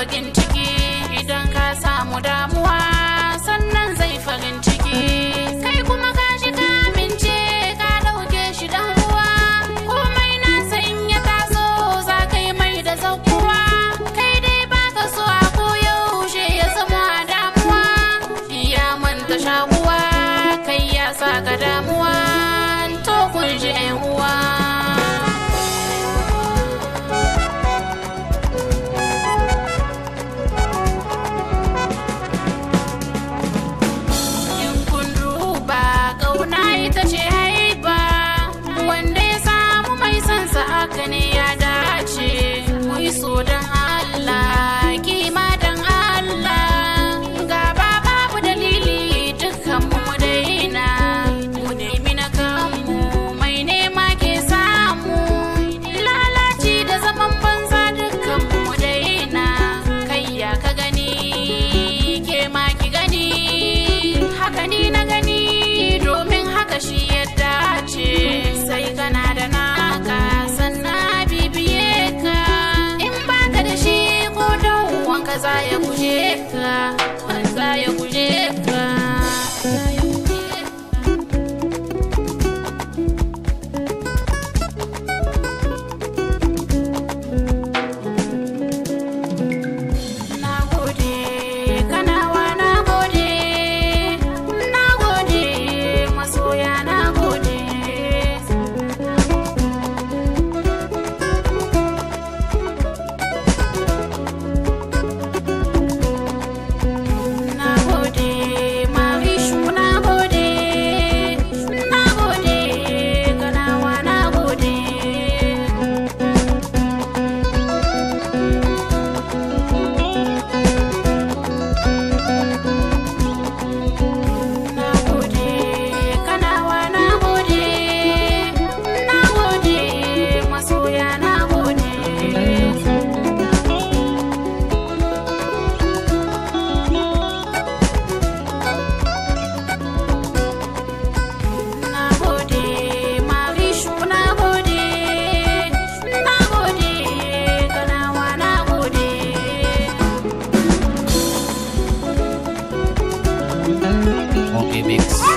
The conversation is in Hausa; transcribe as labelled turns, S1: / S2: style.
S1: bakin ciki idan ka samu damuwa sannan zai farin ciki kai kuma ka shi ka amince ka dauke shi dan uwa komai na san ya taso za ka yi mai da zakuwa kai dai baka so a koyaushe ya zama damuwa ya manta shakuwa kai ya saka damuwa to kun ji ƴan uwa. Haka ne ya dace mu yi so don Allah kima don Allah gaba babu dalili dukkan mu daina mu nemi na kanmu mai nema ke samu lalaci da zaman banza dukkan mu daina kai ya ka gani ke ma ki gani haka ni na gani domin haka shi ya dace sai kana da naka za ya guje ka, za ya guje ka.
S2: Mix.